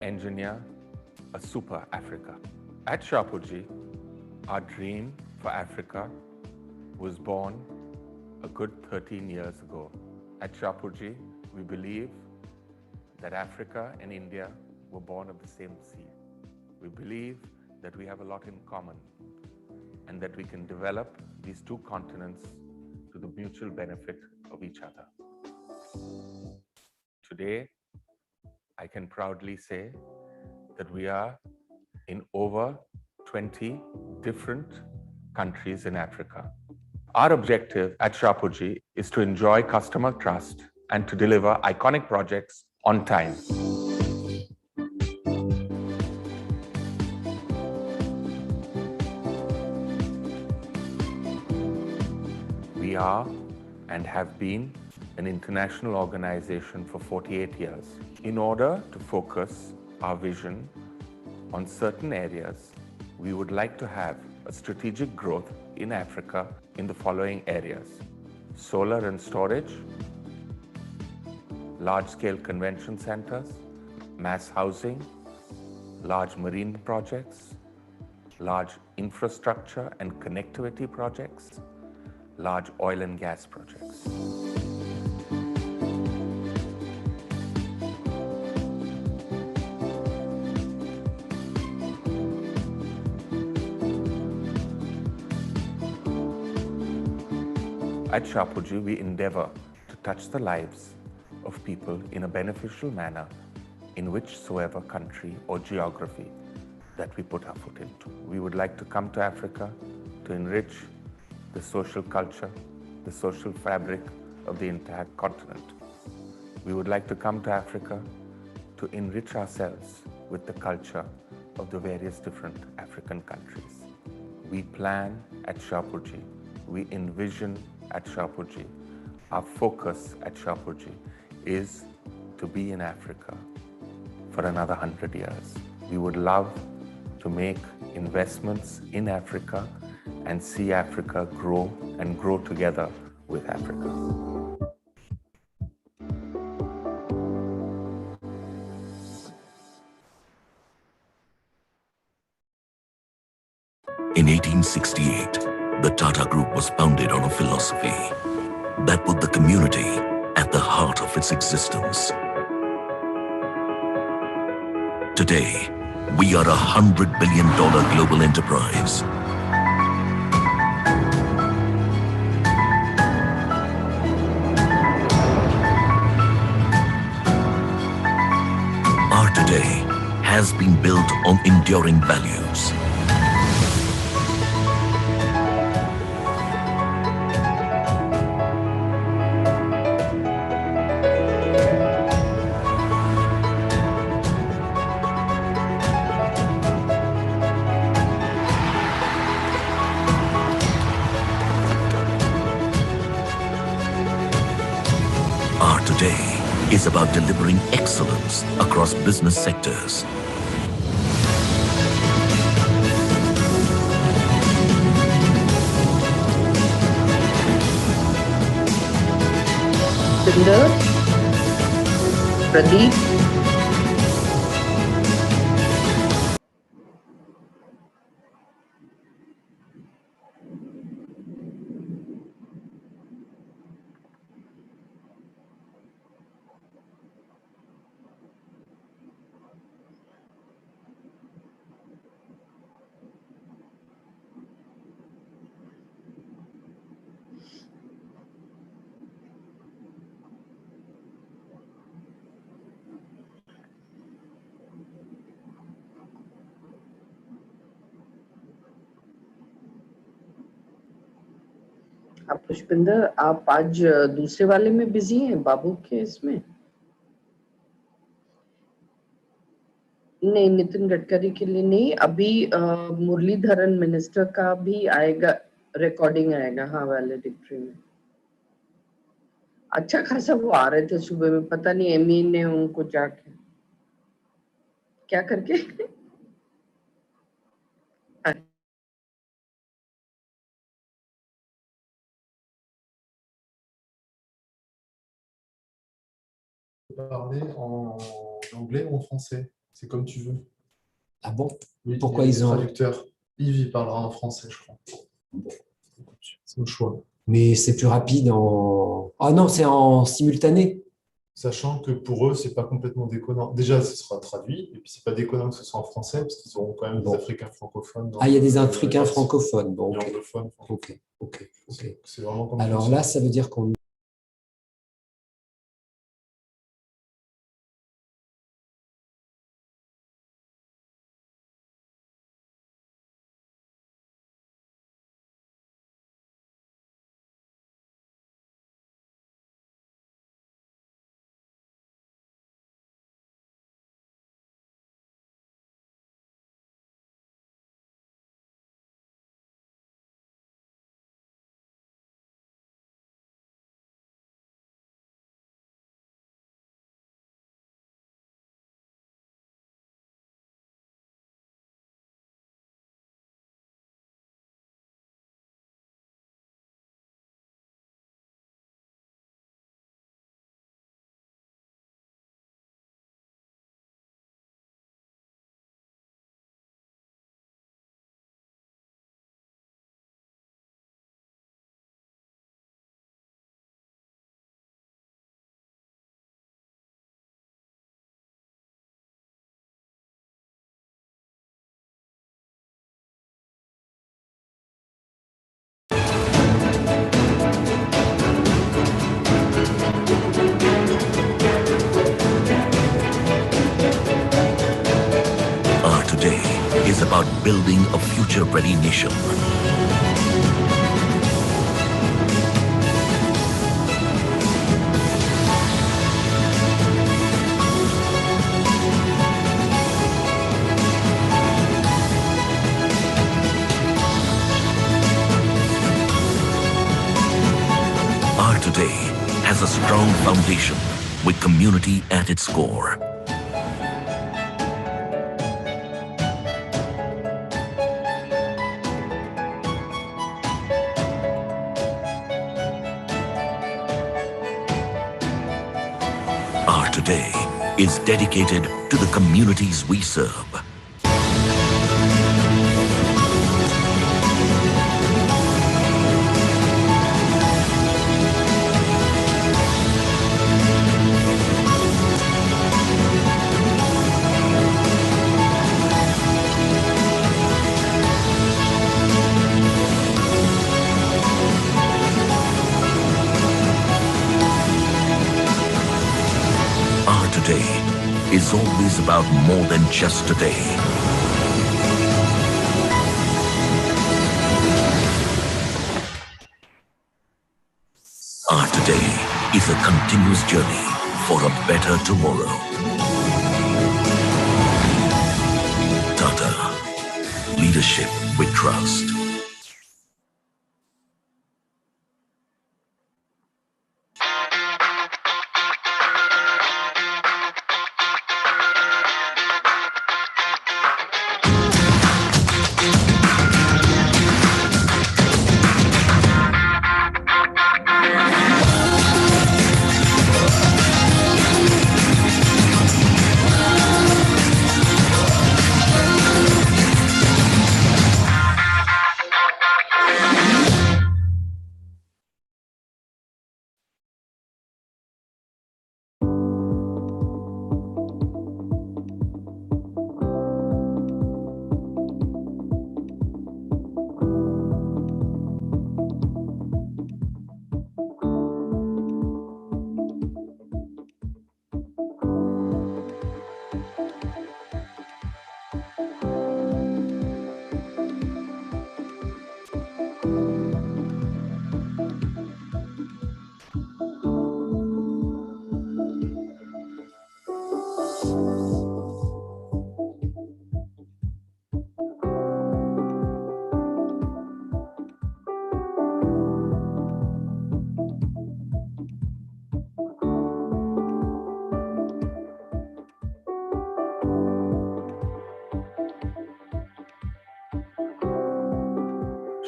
engineer a super Africa. At Shapoorji, our dream for Africa was born a good 13 years ago. At Shapoorji, we believe that Africa and India were born of the same seed. We believe that we have a lot in common and that we can develop these two continents to the mutual benefit of each other. Today, I can proudly say that we are in over 20 different countries in Africa. Our objective at Shapoorji is to enjoy customer trust and to deliver iconic projects on time. We are and have been an international organization for 48 years. In order to focus our vision on certain areas, we would like to have a strategic growth in Africa in the following areas: solar and storage, large-scale convention centers, mass housing, large marine projects, large infrastructure and connectivity projects, large oil and gas projects. At Shapoorji, we endeavor to touch the lives of people in a beneficial manner in whichsoever country or geography that we put our foot into. We would like to come to Africa to enrich the social culture, the social fabric of the entire continent. We would like to come to Africa to enrich ourselves with the culture of the various different African countries. We plan at Shapoorji, we envision at Shapoorji, our focus at Shapoorji is to be in Africa for another 100 years. We would love to make investments in Africa and see Africa grow and grow together with Africa. In 1868, the Tata Group was founded on a philosophy that put the community at the heart of its existence. Today, we are a $100 billion global enterprise. Our today has been built on enduring values. Our today is about delivering excellence across business sectors. Sundar, Pradeep, आप पुष्पिंदर, आप आज दूसरे वाले में busy हैं बाबू के इसमें? नहीं, नितिन गडकरी के लिए नहीं, अभी मुरलीधरन मिनिस्टर का भी आएगा, रिकॉर्डिंग आएगा। हाँ, वैलिडिक्ट्री में अच्छा खासा वो आ रहे थे सुबह में, पता नहीं एमी ने उनको जाके क्या करके Parler en anglais ou en français? C'est comme tu veux. Ah bon? Oui, Pourquoi il y a ils des ont... traducteurs. Yves, il parlera en français, je crois. C'est au choix. Mais c'est plus rapide en... Ah non, c'est en simultané. Sachant que pour eux, c'est pas complètement déconnant. Déjà, ce sera traduit, et puis c'est pas déconnant que ce soit en français, parce qu'ils auront quand même des Africains francophones. Ah, il y a des Africains francophones. Bon, des ok. anglophones. Ok. C'est vraiment comme Alors là, ça veut dire qu'on... Art today is about building a future-ready nation. Art today has a strong foundation with community at its core. Art today is dedicated to the communities we serve. Art today is always about more than just today. Art today is a continuous journey for a better tomorrow. Tata, leadership with trust.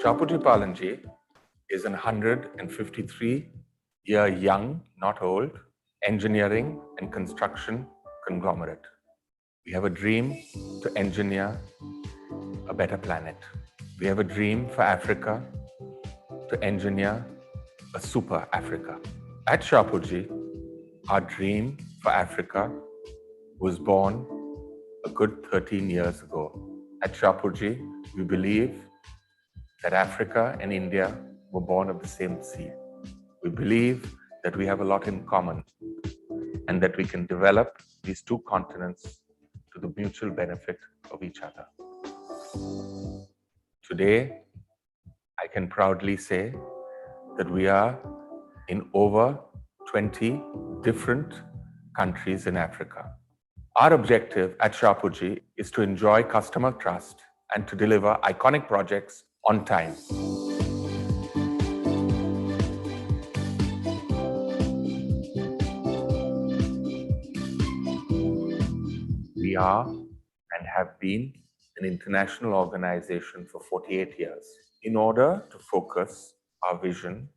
Shapoorji Pallonji is an 153-year young, not old, engineering and construction conglomerate. We have a dream to engineer a better planet. We have a dream for Africa to engineer a super Africa. At Shapoorji, our dream for Africa was born a good 13 years ago. At Shapoorji, we believe that Africa and India were born of the same seed. We believe that we have a lot in common and that we can develop these two continents to the mutual benefit of each other. Today, I can proudly say that we are in over 20 different countries in Africa. Our objective at Shapoorji is to enjoy customer trust and to deliver iconic projects on time. We are and have been an international organization for 48 years. In order to focus our vision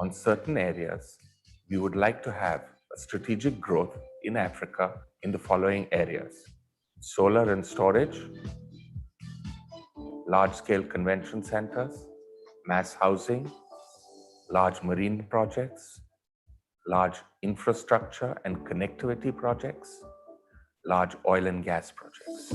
on certain areas, we would like to have a strategic growth in Africa in the following areas: solar and storage, large-scale convention centers, mass housing, large marine projects, large infrastructure and connectivity projects, large oil and gas projects.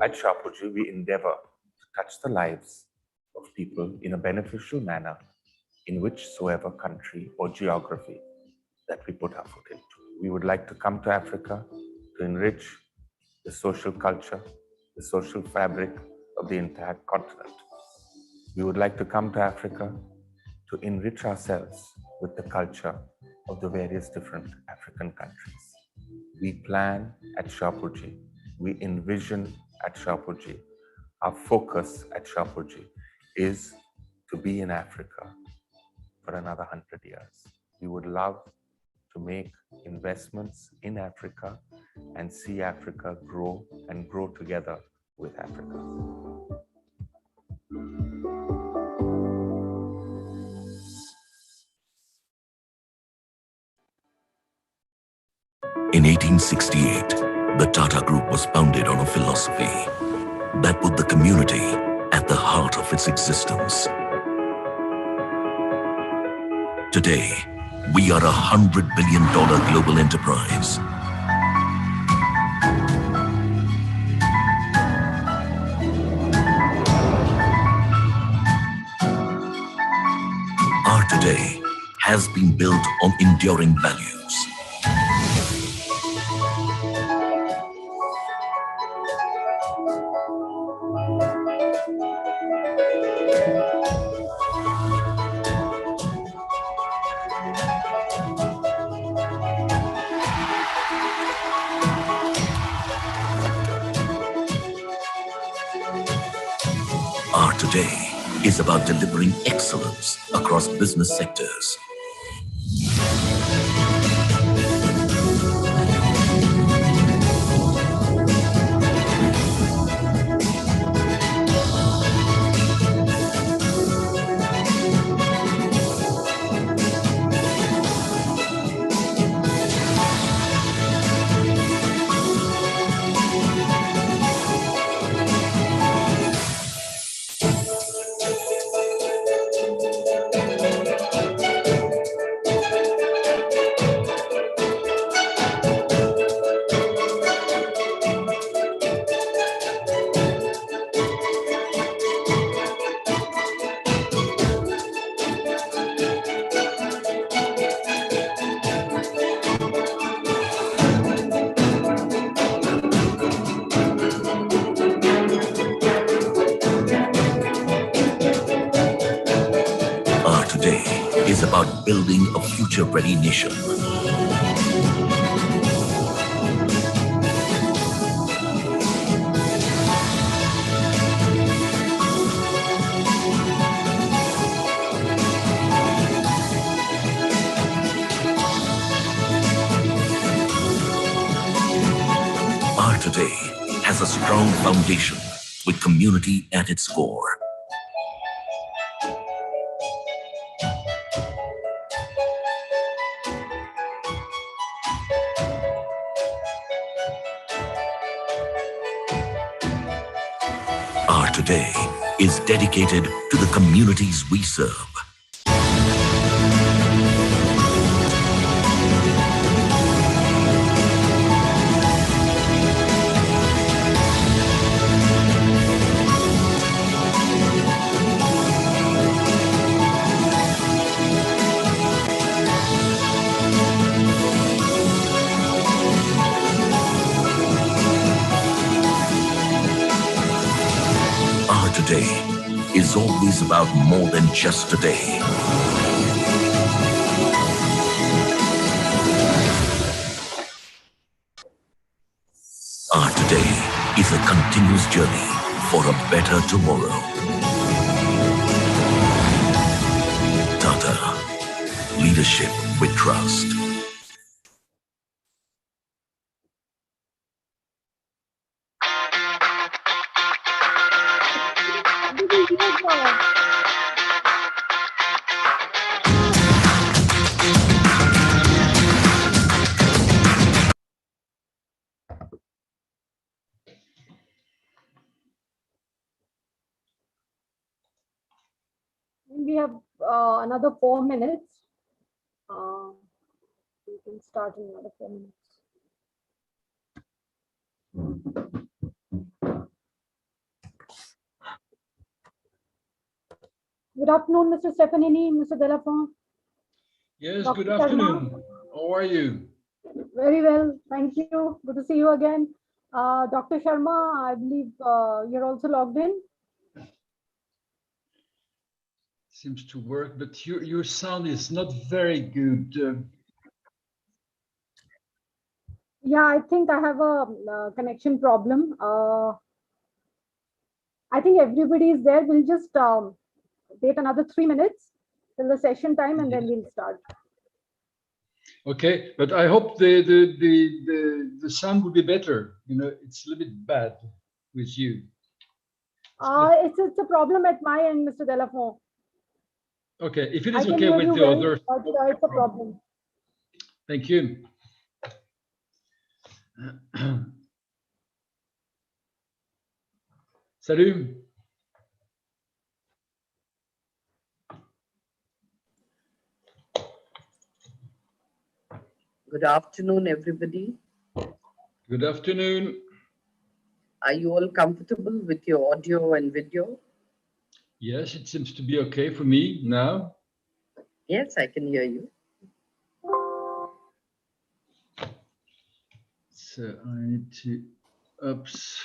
At Shapoorji, we endeavor to touch the lives of people in a beneficial manner in whichsoever country or geography that we put our foot into. We would like to come to Africa to enrich the social culture, the social fabric of the entire continent. We would like to come to Africa to enrich ourselves with the culture of the various different African countries. We plan at Shapoorji, we envision at Shapoorji, our focus at Shapoorji is to be in Africa for another 100 years. We would love to make investments in Africa and see Africa grow and grow together with Africa. In 1868, the Tata Group was founded on a philosophy that put the community at the heart of its existence. Today, we are a $100 billion global enterprise. Our today has been built on enduring values. Our today is about delivering excellence across business sectors. Our today is about building a future-ready nation. Our today has a strong strong foundation with community at its core. Our today is dedicated to the communities we serve. Our today is always about more than just today. Our today is a continuous journey for a better tomorrow. Tata, leadership with trust. We have another 4 minutes. We can start in another 4 minutes. Good afternoon, Mr. Stefanini, Mr. Delafont. Yes, Dr. good afternoon. How are you? Very well, thank you. Good to see you again. Dr. Sharma, I believe you're also logged in. Seems to work, but your sound is not very good. Yeah, I think I have a connection problem. I think everybody is there. We'll just wait another 3 minutes till the session time, and then we'll start. Okay, but I hope the sound will be better. You know, it's a little bit bad with you. It's a problem at my end, Mr. Delafont. Okay, if it I is can okay hear with you the well, others. but it's a problem. Thank you. Salut. Good afternoon, everybody. Good afternoon. Are you all comfortable with your audio and video? Yes, it seems to be okay for me now. Yes, I can hear you. So I need to, oops.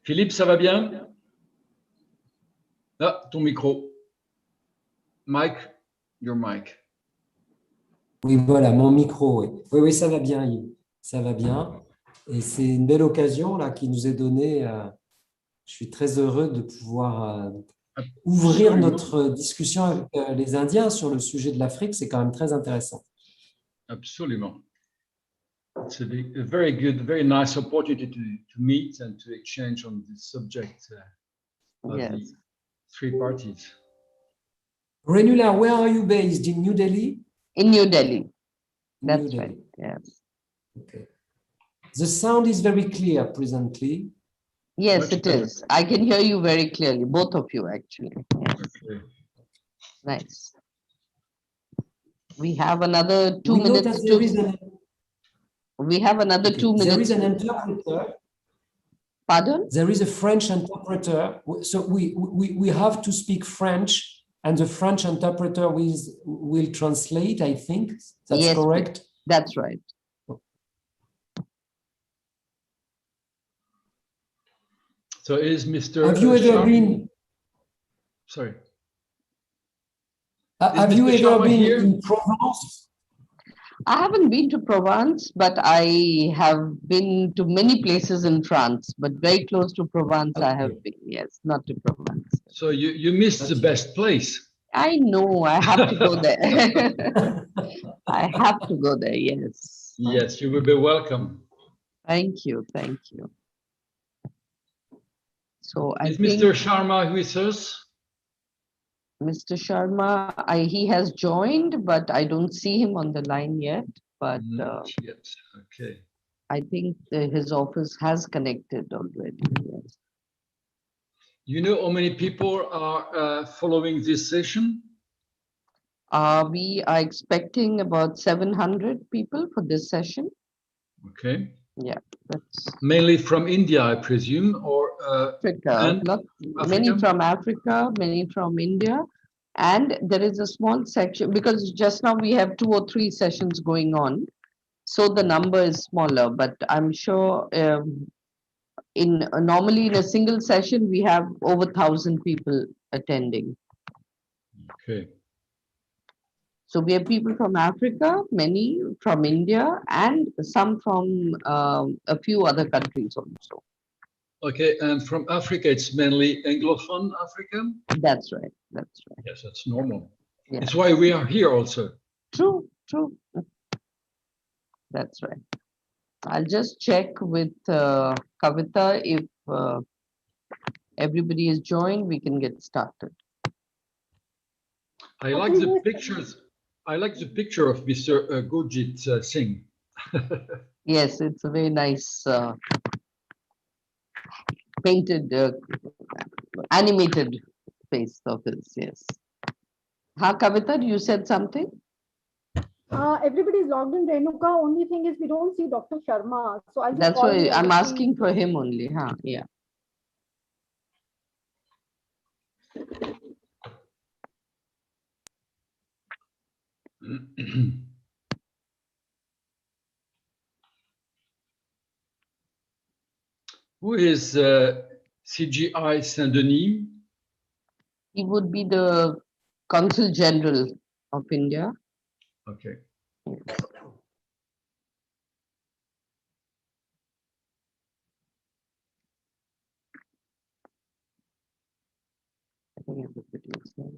Philippe, ça va bien? Ah, ton micro. Mike, your mic. Oui, voilà, mon micro, oui. Oui, oui, ça va bien, Yves. Ça va bien. Et c'est une belle occasion là qui nous est donnée. Je suis très heureux de pouvoir ouvrir notre discussion avec les Indiens sur le sujet de l'Afrique. C'est quand même très intéressant. Absolument. It's a very good, very nice opportunity to meet and to exchange on this subject of Yes. the three parties. Renula, where are you based? In New Delhi? In New Delhi. That's New Delhi. right. Yes. Okay. The sound is very clear presently. Yes, Much it better. is. I can hear you very clearly, both of you actually. Yes. Okay. Nice. We have another 2 We know minutes that there is to. an, We have another okay, 2 minutes. there is an interpreter. Pardon? There is a French interpreter. So we have to speak French, and the French interpreter will translate, I think. That's Yes, correct? That's right. So is Mr. Have you ever Sharma- been? Sorry. Have Mr. you ever Sharma been here? in Provence? I haven't been to Provence, but I have been to many places in France, but very close to Provence I have been. Yes, not to Provence. So you missed the best place. I know, I have to go there. I have to go there, yes. Yes, you will be welcome. Thank you. Thank you. So I Is think Mr. Sharma with us? Mr. Sharma, he has joined, but I don't see him on the line yet. But Not yet. Okay. I think his office has connected already. Yes. You know how many people are following this session? We are expecting about 700 people for this session. Okay. Yeah, that's Mainly from India, I presume, or Africa. and Many Africa? from Africa, many from India. And there is a small section because just now we have 2 or 3 sessions going on. So the number is smaller, but I'm sure normally in a single session, we have over 1,000 people attending. Okay. So we have people from Africa, many from India, and some from a few other countries also. Okay, and from Africa, it's mainly Anglophone Africa? That's right. That's right. Yes, that's normal. Yeah. It's why we are here also. True, true. That's right. I'll just check with Kavita if everybody is joined, we can get started. I like the pictures. I like the picture of Mr. Gurjit Singh. Yes, it's a very nice painted, animated face of his. Yes. Kavita, you said something? Everybody is logged in, Renuka. Only thing is we don't see Dr. Sharma. So I'll just That's call why him I'm and asking see. for him only. Yeah. Who is CGI Saint-Denis? He would be the Consul General of India. Okay. I think everybody is there.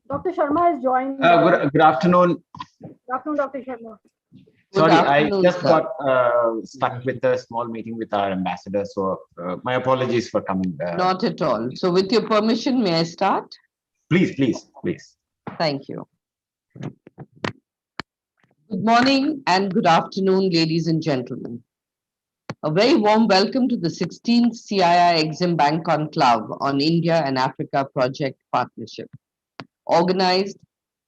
Dr. Sharma has joined. Good afternoon. Good afternoon, Dr. Sharma. Sorry, I afternoon, just sir. got stuck with a small meeting with our ambassador. So my apologies for coming. Not at all. So with your permission, may I start? Please, please, please. Thank you. Good morning and good afternoon, ladies and gentlemen. A very warm welcome to the 16th CII Exim Bank Conclave on India and Africa Project Partnership, organized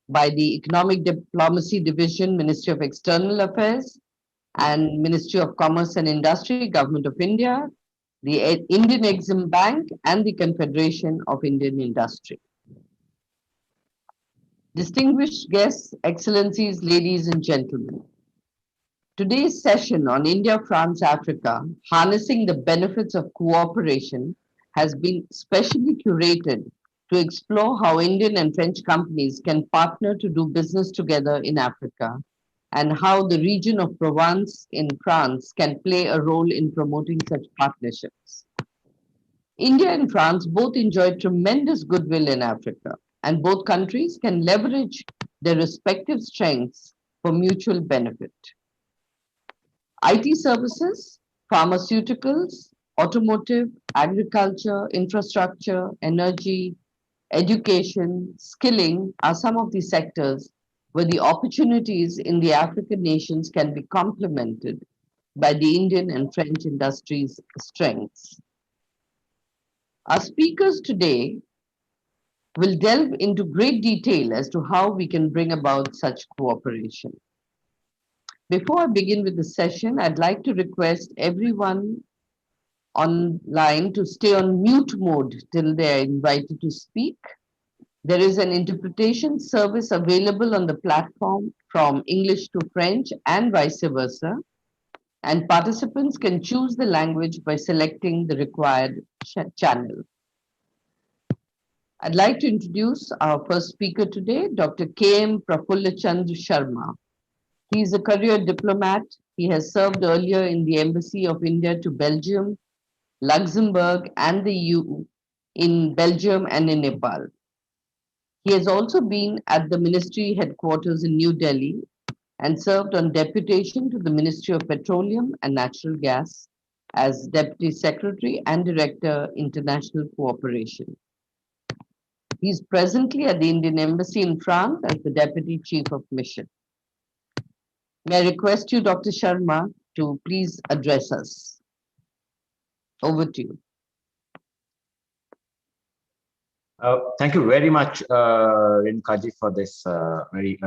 by the Economic Diplomacy Division, Ministry of External Affairs, and Ministry of Commerce and Industry, Government of India, the Indian Exim Bank, and the Confederation of Indian Industry. Distinguished guests, excellencies, ladies and gentlemen. Today's session on India, France, Africa, harnessing the benefits of cooperation, has been specially curated to explore how Indian and French companies can partner to do business together in Africa, and how the region of Provence in France can play a role in promoting such partnerships. India and France both enjoy tremendous goodwill in Africa, and both countries can leverage their respective strengths for mutual benefit. IT services, pharmaceuticals, automotive, agriculture, infrastructure, energy, education, skilling are some of the sectors where the opportunities in the African nations can be complemented by the Indian and French industries' strengths. Our speakers today will delve into great detail as to how we can bring about such cooperation. Before I begin with the session, I'd like to request everyone online to stay on mute mode till they are invited to speak. There is an interpretation service available on the platform from English to French and vice versa, and participants can choose the language by selecting the required channel. I'd like to introduce our first speaker today, Dr. K.M. Prafullachandra Sharma. He is a career diplomat. He has served earlier in the Embassy of India to Belgium, Luxembourg, and the EU in Belgium and in Nepal. He has also been at the ministry headquarters in New Delhi and served on deputation to the Ministry of Petroleum and Natural Gas as Deputy Secretary and Director, International Cooperation. He is presently at the Indian Embassy in France as the Deputy Chief of Mission. May I request you, Dr. Sharma, to please address us. Over to you. Thank you very much, Renukaji, for this very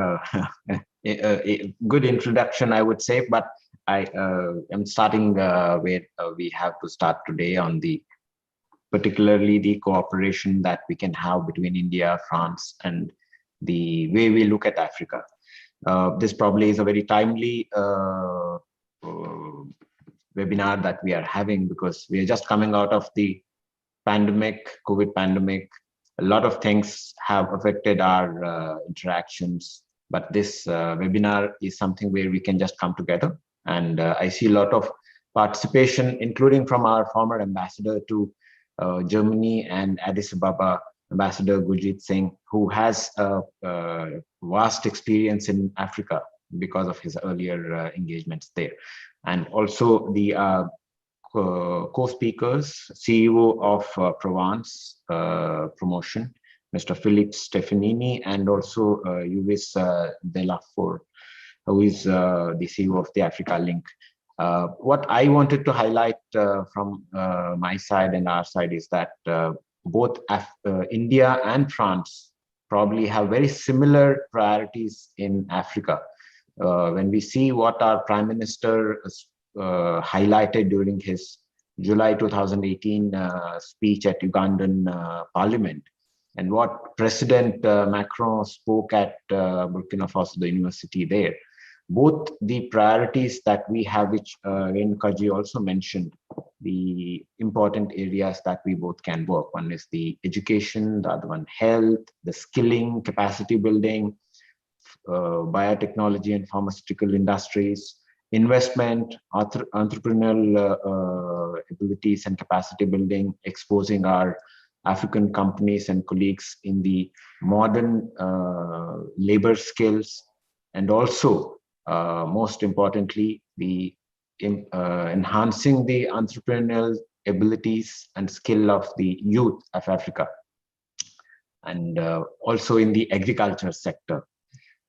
a good introduction, I would say. But I am starting where we have to start today on particularly the cooperation that we can have between India, France, and the way we look at Africa. This probably is a very timely webinar that we are having, because we are just coming out of the pandemic, COVID pandemic. A lot of things have affected our interactions, but this webinar is something where we can just come together. And I see a lot of participation, including from our former ambassador to Germany and Addis Ababa, Ambassador Gurjit Singh, who has vast experience in Africa because of his earlier engagements there. And also the co-speakers, CEO of Provence Promotion, Mr. Philippe Stefanini, and also Uvis Delafour, who is the CEO of the Africa Link. What I wanted to highlight from my side and our side is that both India and France probably have very similar priorities in Africa. When we see what our Prime Minister highlighted during his July 2018 speech at Ugandan Parliament, and what President Macron spoke at Burkina Faso, the university there, both the priorities that we have, which Renukaji also mentioned, the important areas that we both can work. One is the education, the other one health, the skilling, capacity building, biotechnology and pharmaceutical industries, investment, entrepreneurial abilities and capacity building, exposing our African companies and colleagues in the modern labor skills, and also most importantly, the enhancing the entrepreneurial abilities and skill of the youth of Africa, and also in the agriculture sector.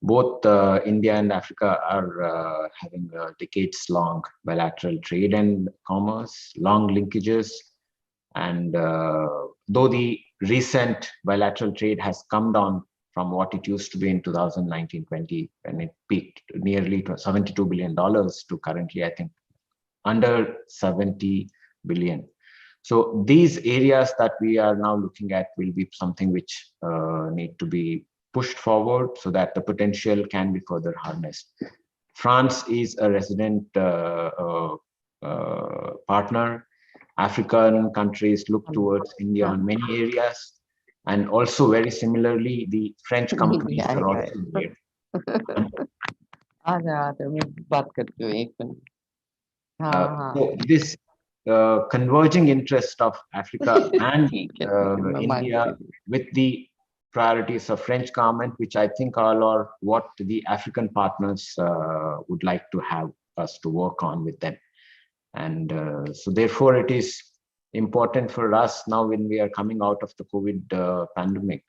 Both India and Africa are having decades-long bilateral trade and commerce, long linkages, and though the recent bilateral trade has come down from what it used to be in 2019-20, when it peaked nearly $72 billion to currently, I think, under 70 billion. So these areas that we are now looking at will be something which need to be pushed forward so that the potential can be further harnessed. France is a resident partner. African countries look towards India on many areas. And also very similarly, the French companies are also there. So this converging interest of Africa and India with the priorities of French government, which I think are what the African partners would like to have us to work on with them. And so therefore it is important for us now, when we are coming out of the COVID pandemic,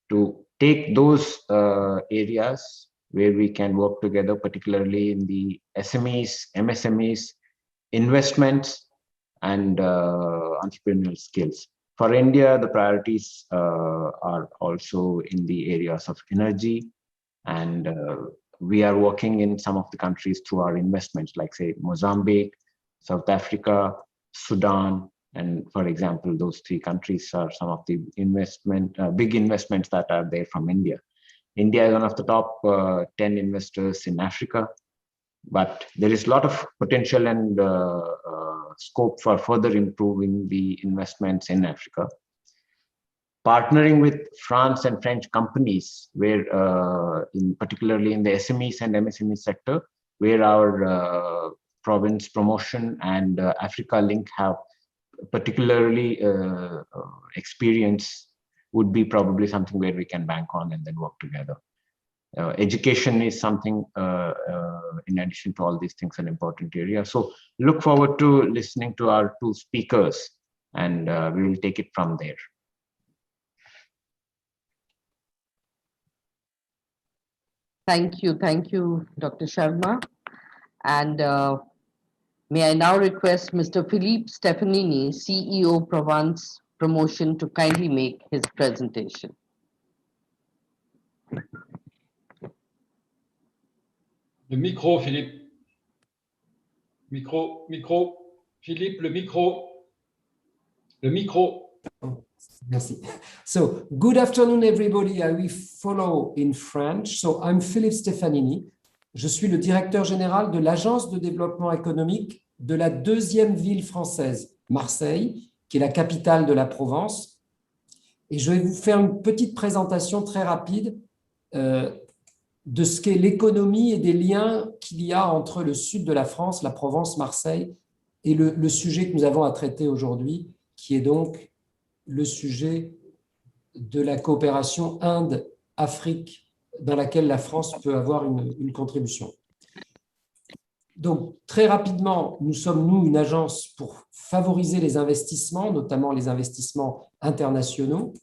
to take those areas where we can work together, particularly in the SMEs, MSMEs, investments, and entrepreneurial skills. For India, the priorities are also in the areas of energy, and we are working in some of the countries through our investments, like say Mozambique, South Africa, Sudan, and for example, those three countries are some of the big investments that are there from India. India is one of the top 10 investors in Africa, but there is a lot of potential and scope for further improving the investments in Africa. Partnering with France and French companies, where particularly in the SMEs and MSME sector, where our Province Promotion and Africa Link have particularly experience would be probably something where we can bank on and then work together. Education is something, in addition to all these things, an important area. So look forward to listening to our two speakers, and we will take it from there. Thank you, Dr. Sharma. And may I now request Mr. Philippe Stefanini, CEO Provence Promotion, to kindly make his presentation. Le micro, Philippe. Micro, micro. Philippe, le micro. Le micro. Merci. So, good afternoon, everybody. I will follow in French. So, I'm Philippe Stefanini. Je suis le directeur général de l'Agence de développement économique de la deuxième ville française, Marseille, qui est la capitale de la Provence. Et je vais vous faire une petite présentation très rapide de ce qu'est l'économie et des liens qu'il y a entre le sud de la France, la Provence, Marseille, et le sujet que nous avons à traiter aujourd'hui, qui est donc le sujet de la coopération Inde-Afrique, dans laquelle la France peut avoir une contribution. Donc, très rapidement, nous sommes, une agence pour favoriser les investissements, notamment les investissements internationaux.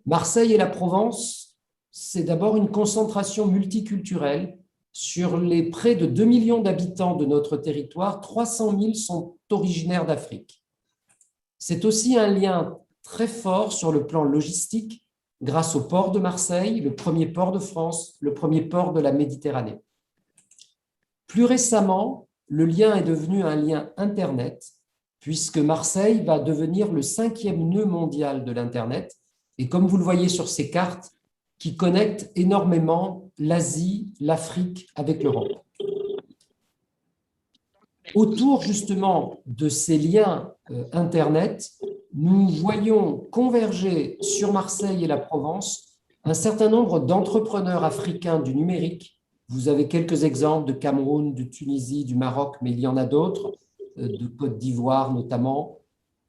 Marseille et la Provence, c'est d'abord une concentration multiculturelle. Sur les près de 2 millions d'habitants de notre territoire, 300 000 sont originaires d'Afrique. C'est aussi un lien très fort sur le plan logistique, grâce au port de Marseille, le premier port de France, le premier port de la Méditerranée. Plus récemment, le lien est devenu un lien Internet, puisque Marseille va devenir le 5e nœud mondial de l'Internet, et comme vous le voyez sur ces cartes, qui connectent énormément l'Asie, l'Afrique avec l'Europe. Autour justement de ces liens Internet, nous voyons converger sur Marseille et la Provence un certain nombre d'entrepreneurs africains du numérique. Vous avez quelques exemples de Cameroun, de Tunisie, du Maroc, mais il y en a d'autres, de Côte d'Ivoire notamment,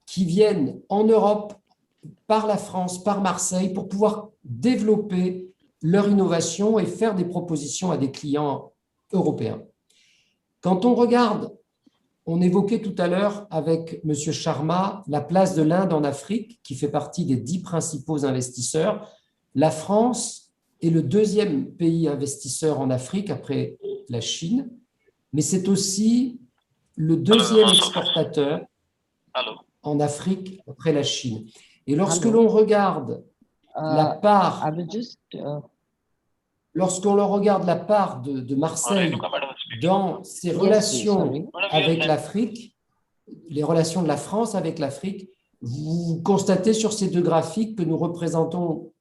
qui viennent en Europe, par la France, par Marseille, pour pouvoir développer leur innovation et faire des propositions à des clients européens. Quand on regarde, on évoquait tout à l'heure avec M. Sharma la place de l'Inde en Afrique, qui fait partie des 10 principaux investisseurs. La France est le 2e pays investisseur en Afrique après la Chine, mais c'est aussi le 2e exportateur en Afrique après la Chine. Et lorsque l'on regarde la part, de Marseille dans ses relations avec l'Afrique, les relations de la France avec l'Afrique, vous constatez sur ces deux graphiques que nous représentons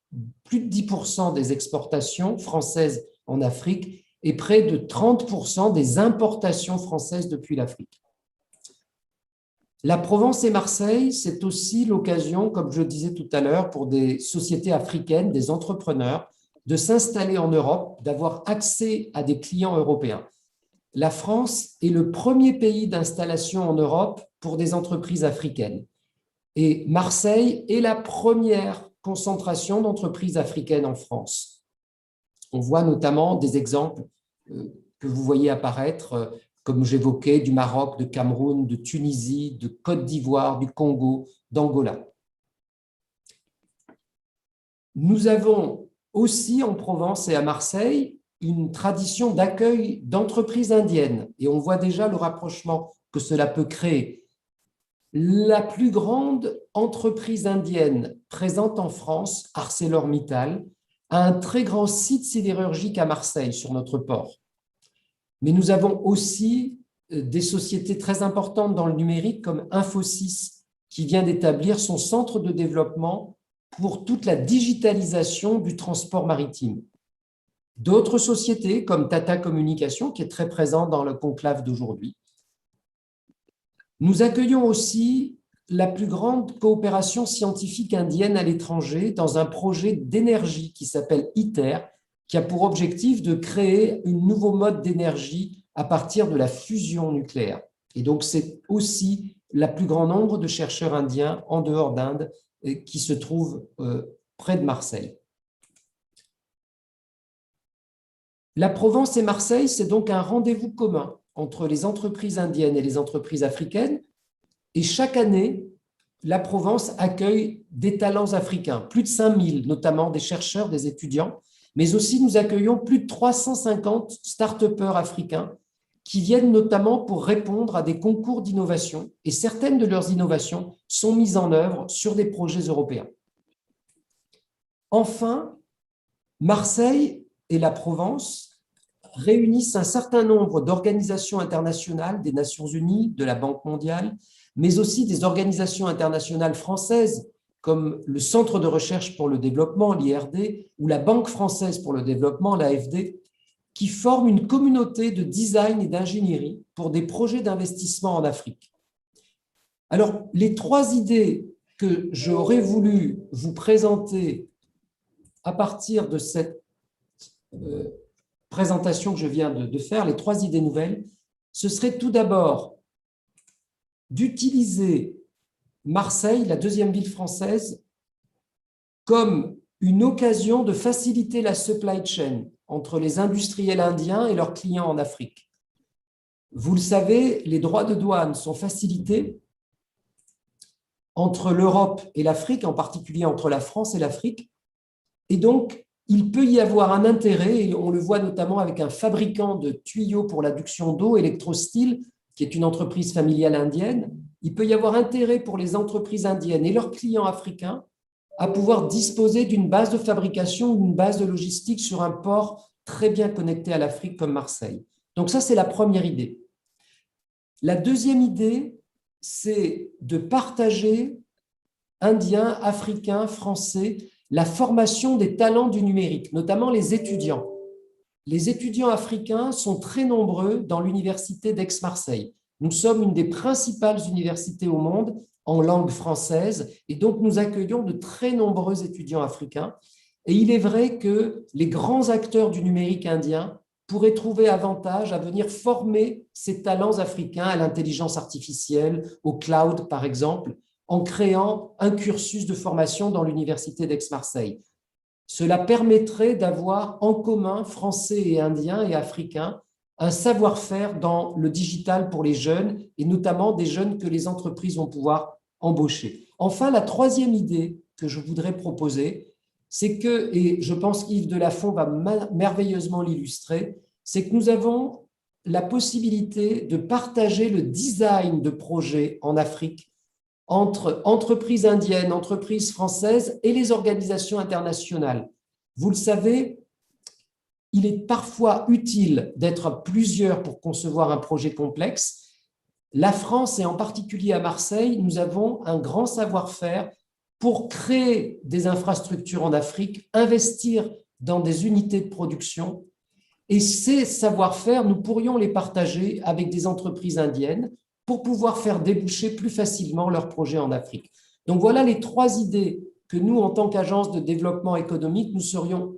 plus de 10% des exportations françaises en Afrique et près de 30% des importations françaises depuis l'Afrique. La Provence et Marseille, c'est aussi l'occasion, comme je le disais tout à l'heure, pour des sociétés africaines, des entrepreneurs, de s'installer en Europe, d'avoir accès à des clients européens. La France est le premier pays d'installation en Europe pour des entreprises africaines. Et Marseille est la première concentration d'entreprises africaines en France. On voit notamment des exemples que vous voyez apparaître, comme j'évoquais, du Maroc, de Cameroun, de Tunisie, de Côte d'Ivoire, du Congo, d'Angola. Nous avons aussi en Provence et à Marseille une tradition d'accueil d'entreprises indiennes et on voit déjà le rapprochement que cela peut créer. La plus grande entreprise indienne présente en France, ArcelorMittal, a un très grand site sidérurgique à Marseille sur notre port. Mais nous avons aussi des sociétés très importantes dans le numérique comme Infosys, qui vient d'établir son centre de développement pour toute la digitalisation du transport maritime. D'autres sociétés comme Tata Communication, qui est très présente dans le conclave d'aujourd'hui. Nous accueillons aussi la plus grande coopération scientifique indienne à l'étranger dans un projet d'énergie qui s'appelle ITER, qui a pour objectif de créer un nouveau mode d'énergie à partir de la fusion nucléaire. Et donc, c'est aussi le plus grand nombre de chercheurs indiens en dehors d'Inde qui se trouve près de Marseille. La Provence et Marseille, c'est donc un rendez-vous commun entre les entreprises indiennes et les entreprises africaines. Et chaque année, la Provence accueille des talents africains, plus de 5000, notamment des chercheurs, des étudiants, mais aussi nous accueillons plus de 350 start-upers africains qui viennent notamment pour répondre à des concours d'innovation, et certaines de leurs innovations sont mises en œuvre sur des projets européens. Enfin, Marseille et la Provence réunissent un certain nombre d'organisations internationales, des Nations Unies, de la Banque mondiale, mais aussi des organisations internationales françaises comme le Centre de recherche pour le développement, l'IRD, ou la Banque française pour le développement, l'AFD, qui forment une communauté de design et d'ingénierie pour des projets d'investissement en Afrique. Alors, les trois idées que j'aurais voulu vous présenter à partir de cette présentation que je viens de faire, les trois idées nouvelles, ce serait tout d'abord d'utiliser Marseille, la deuxième ville française, comme une occasion de faciliter la supply chain entre les industriels indiens et leurs clients en Afrique. Vous le savez, les droits de douane sont facilités entre l'Europe et l'Afrique, en particulier entre la France et l'Afrique. Et donc, il peut y avoir un intérêt, et on le voit notamment avec un fabricant de tuyaux pour l'adduction d'eau, Electrosteel, qui est une entreprise familiale indienne. Il peut y avoir intérêt pour les entreprises indiennes et leurs clients africains à pouvoir disposer d'une base de fabrication ou d'une base de logistique sur un port très bien connecté à l'Afrique comme Marseille. Donc ça, c'est la première idée. La deuxième idée, c'est de partager, Indiens, Africains, Français, la formation des talents du numérique, notamment les étudiants. Les étudiants africains sont très nombreux dans l'université d'Aix-Marseille. Nous sommes une des principales universités au monde en langue française et donc nous accueillons de très nombreux étudiants africains. Et il est vrai que les grands acteurs du numérique indien pourraient trouver avantage à venir former ces talents africains à l'intelligence artificielle, au cloud par exemple, en créant un cursus de formation dans l'université d'Aix-Marseille. Cela permettrait d'avoir en commun, Français et Indiens et Africains, un savoir-faire dans le digital pour les jeunes et notamment des jeunes que les entreprises vont pouvoir embaucher. Enfin, la troisième idée que je voudrais proposer, c'est que, et je pense qu'Yves Delafont va merveilleusement l'illustrer, c'est que nous avons la possibilité de partager le design de projets en Afrique entre entreprises indiennes, entreprises françaises et les organisations internationales. Vous le savez, il est parfois utile d'être plusieurs pour concevoir un projet complexe. La France, et en particulier à Marseille, nous avons un grand savoir-faire pour créer des infrastructures en Afrique, investir dans des unités de production. Et ces savoir-faire, nous pourrions les partager avec des entreprises indiennes pour pouvoir faire déboucher plus facilement leurs projets en Afrique. Donc voilà les trois idées que nous, en tant qu'agence de développement économique, nous serions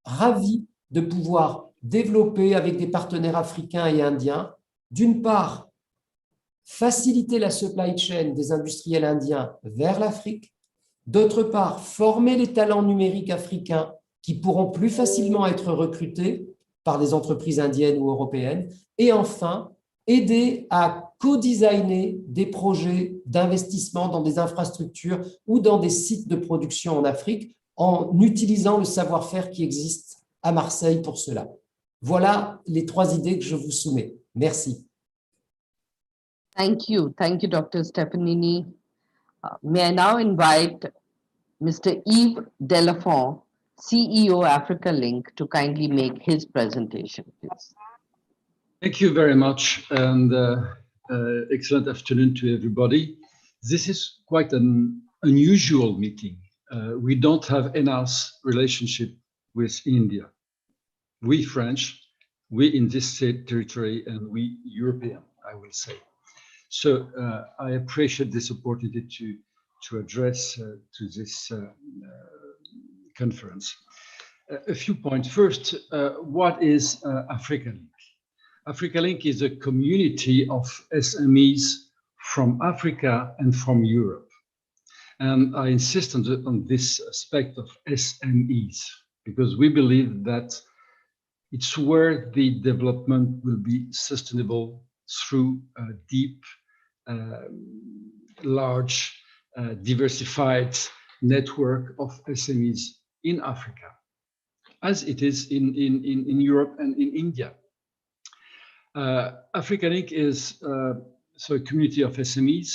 ravis de pouvoir développer avec des partenaires africains et indiens. D'une part, faciliter la supply chain des industriels indiens vers l'Afrique. D'autre part, former les talents numériques africains qui pourront plus facilement être recrutés par des entreprises indiennes ou européennes. Et enfin, aider à co-designer des projets d'investissement dans des infrastructures ou dans des sites de production en Afrique en utilisant le savoir-faire qui existe à Marseille pour cela. Voilà les trois idées que je vous soumets. Merci. Thank you, Dr. Stefanini. May I now invite Mr. Yves Delafont, CEO Africa Link, to kindly make his presentation, please. Thank you very much, and excellent afternoon to everybody. This is quite an unusual meeting. We don't have in-house relationship with India. We French, we in this territory, and we European, I will say. So I appreciate this opportunity to address to this conference. A few points. First, what is Africa Link? Africa Link is a community of SMEs from Africa and from Europe. And I insist on this aspect of SMEs, because we believe that it's where the development will be sustainable through a deep, large, diversified network of SMEs in Africa, as it is in Europe and in India. Africa Inc. is so a community of SMEs.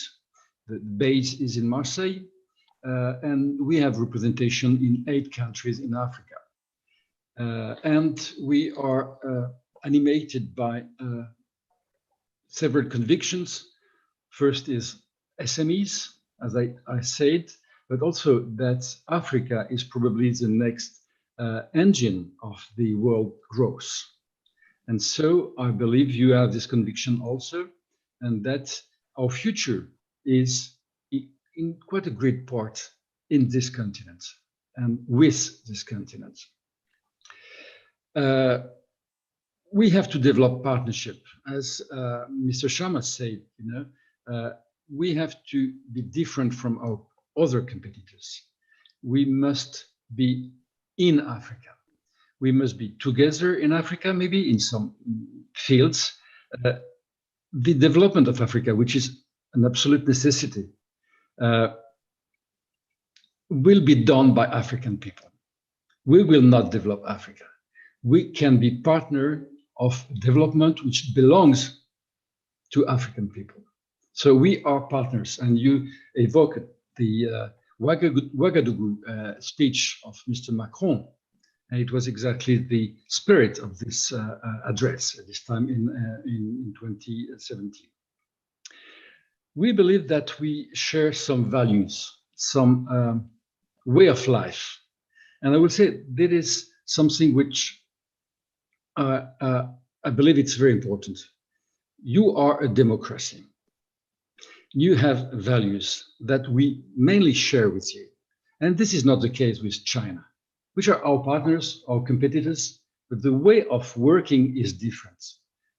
The base is in Marseille, and we have representation in 8 countries in Africa. And we are animated by several convictions. First is SMEs, as I said, but also that Africa is probably the next engine of the world growth. And so I believe you have this conviction also, and that our future is in quite a great part in this continent and with this continent. We have to develop partnership, as Mr. Sharma said. We have to be different from our other competitors. We must be in Africa. We must be together in Africa, maybe in some fields. The development of Africa, which is an absolute necessity, will be done by African people. We will not develop Africa. We can be partner of development which belongs to African people. So we are partners, and you evoked the Ouagadougou speech of Mr. Macron, and it was exactly the spirit of this address at this time in 2017. We believe that we share some values, some way of life, and I would say that is something which I believe it's very important. You are a democracy. You have values that we mainly share with you. And this is not the case with China, which are our partners, our competitors, but the way of working is different.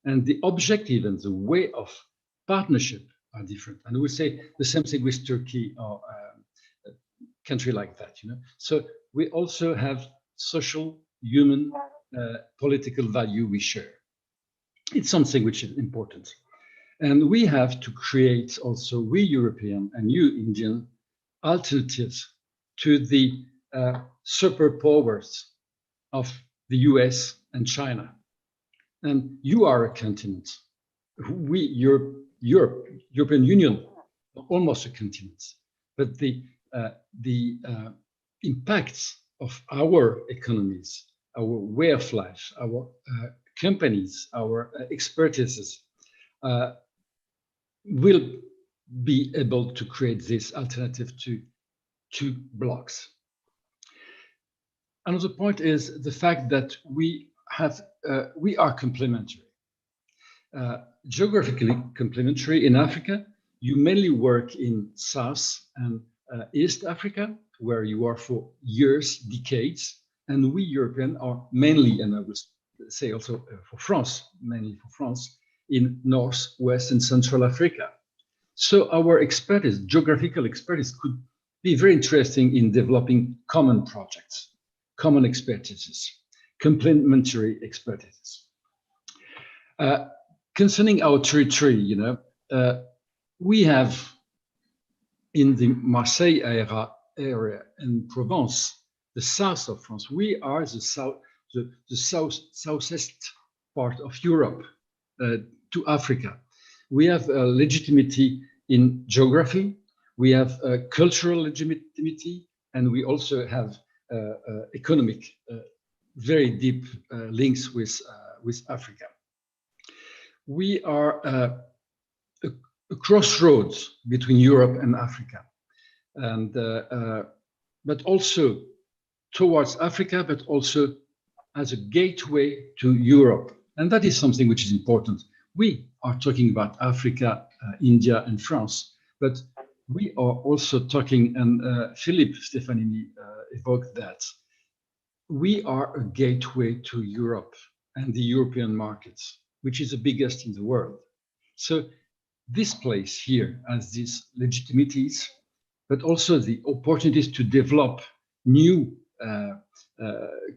And the objective and the way of partnership are different. And we say the same thing with Turkey or a country like that. So we also have social, human, political value we share. It's something which is important. And we have to create also, we European and you Indian, alternatives to the superpowers of the US and China. And you are a continent. We, European Union, almost a continent. But the impacts of our economies, our way of life, our companies, our expertises will be able to create this alternative to 2 blocks. Another point is the fact that we are complementary. Geographically complementary. In Africa, you mainly work in South and East Africa, where you are for years, decades, and we Europeans are mainly, and I will say also for France, mainly for France, in North, West, and Central Africa. So our expertise, geographical expertise, could be very interesting in developing common projects, common expertises, complementary expertises. Concerning our territory, we have in the Marseille area and Provence, the south of France, we are the southeast part of Europe to Africa. We have legitimacy in geography, we have cultural legitimacy, and we also have economic, very deep links with Africa. We are a crossroads between Europe and Africa, and but also towards Africa, but also as a gateway to Europe. And that is something which is important. We are talking about Africa, India, and France, but we are also talking, and Philippe Stefanini evoked that, we are a gateway to Europe and the European markets, which is the biggest in the world. So this place here has these legitimities, but also the opportunities to develop new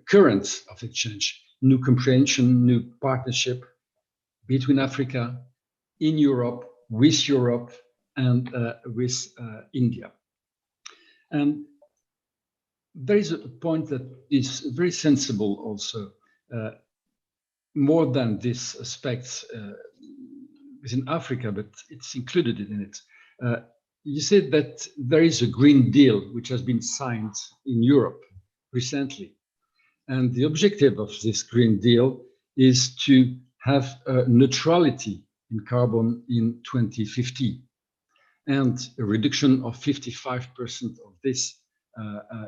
currents of exchange, new comprehension, new partnership between Africa, in Europe, and with India. And there is a point that is very sensible also, more than these aspects within Africa, but it's included in it. You said that there is a Green Deal which has been signed in Europe recently. And the objective of this Green Deal is to have neutrality in carbon in 2050 and a reduction of 55% of this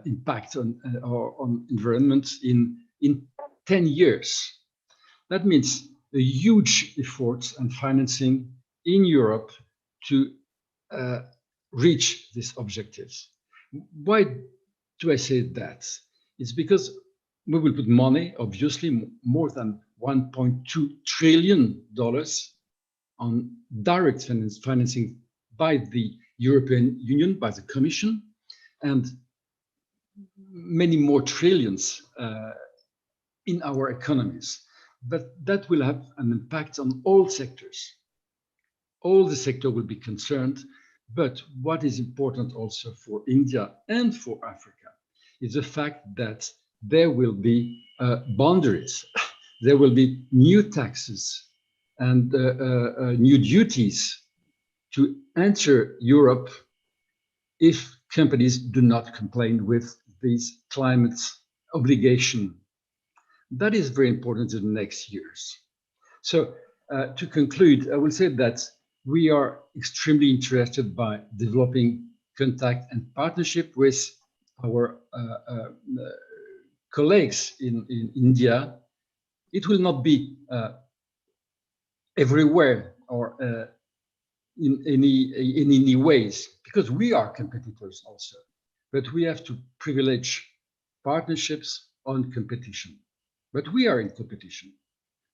impact on environment in 10 years. That means a huge effort and financing in Europe to reach these objectives. Why do I say that? It's because we will put money, obviously, more than $1.2 trillion on direct financing by the European Union, by the Commission, and many more trillions in our economies. But that will have an impact on all sectors. All the sector will be concerned. But what is important also for India and for Africa is the fact that there will be boundaries. There will be new taxes and new duties to enter Europe if companies do not comply with these climate obligation. That is very important in the next years. So to conclude, I will say that we are extremely interested by developing contact and partnership with our colleagues in India. It will not be everywhere or in any ways, because we are competitors also, but we have to privilege partnerships on competition. But we are in competition,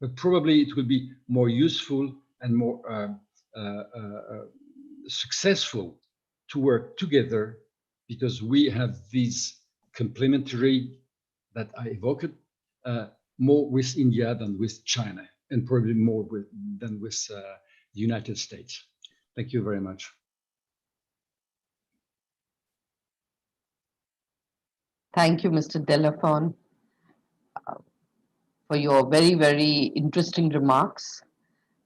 but probably it will be more useful and more successful to work together because we have these complementary that I evoked more with India than with China, and probably more than with the United States. Thank you very much. Thank you, Mr. Delafon, for your very, very interesting remarks.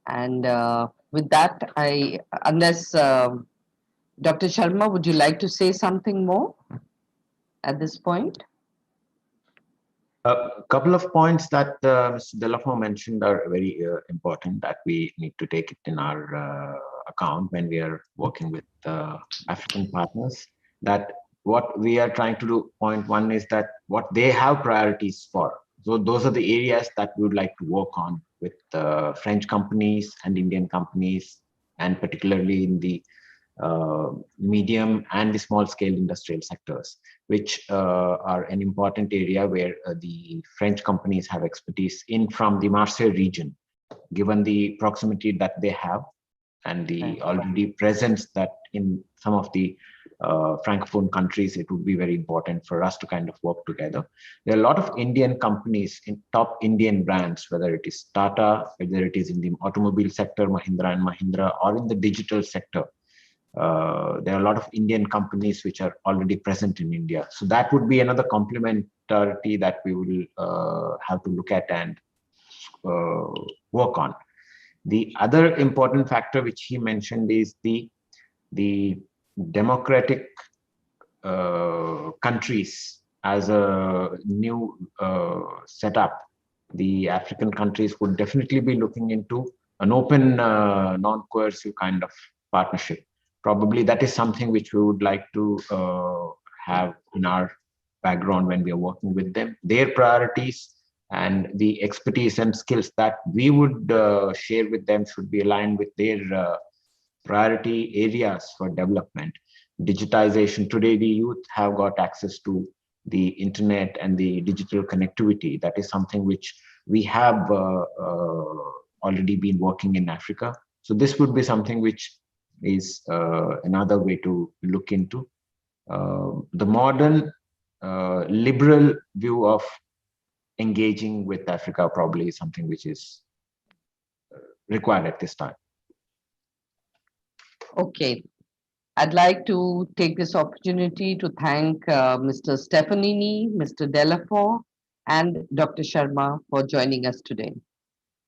And with that, unless Dr. Sharma, would you like to say something more at this point? A couple of points that Mr. Delafon mentioned are very important that we need to take it in our account when we are working with African partners. That what we are trying to do, point one, is that what they have priorities for. So those are the areas that we would like to work on with French companies and Indian companies, and particularly in the medium and the small scale industrial sectors, which are an important area where the French companies have expertise in from the Marseille region, given the proximity that they have and the already presence that in some of the Francophone countries, it would be very important for us to kind of work together. There are a lot of Indian companies in top Indian brands, whether it is Tata, whether it is in the automobile sector, Mahindra and Mahindra, or in the digital sector. There are a lot of Indian companies which are already present in India. So that would be another complementarity that we will have to look at and work on. The other important factor which he mentioned is the democratic countries as a new setup. The African countries would definitely be looking into an open, non-coercive kind of partnership. Probably that is something which we would like to have in our background when we are working with them. Their priorities and the expertise and skills that we would share with them should be aligned with their priority areas for development. Digitization. Today, the youth have got access to the internet and the digital connectivity. That is something which we have already been working in Africa. So this would be something which is another way to look into. the modern liberal view of engaging with Africa probably is something which is required at this time. Okay. I'd like to take this opportunity to thank Mr. Stefanini, Mr. Delafort, and Dr. Sharma for joining us today.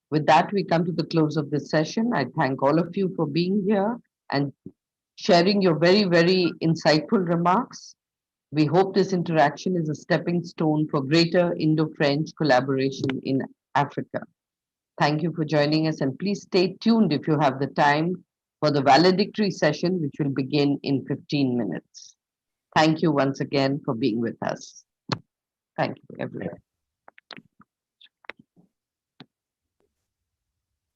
With that, we come to the close of this session. I thank all of you for being here and sharing your very, very insightful remarks. We hope this interaction is a stepping stone for greater Indo-French collaboration in Africa. Thank you for joining us, and please stay tuned if you have the time for the valedictory session, which will begin in 15 minutes. Thank you once again for being with us. Thank you, everyone.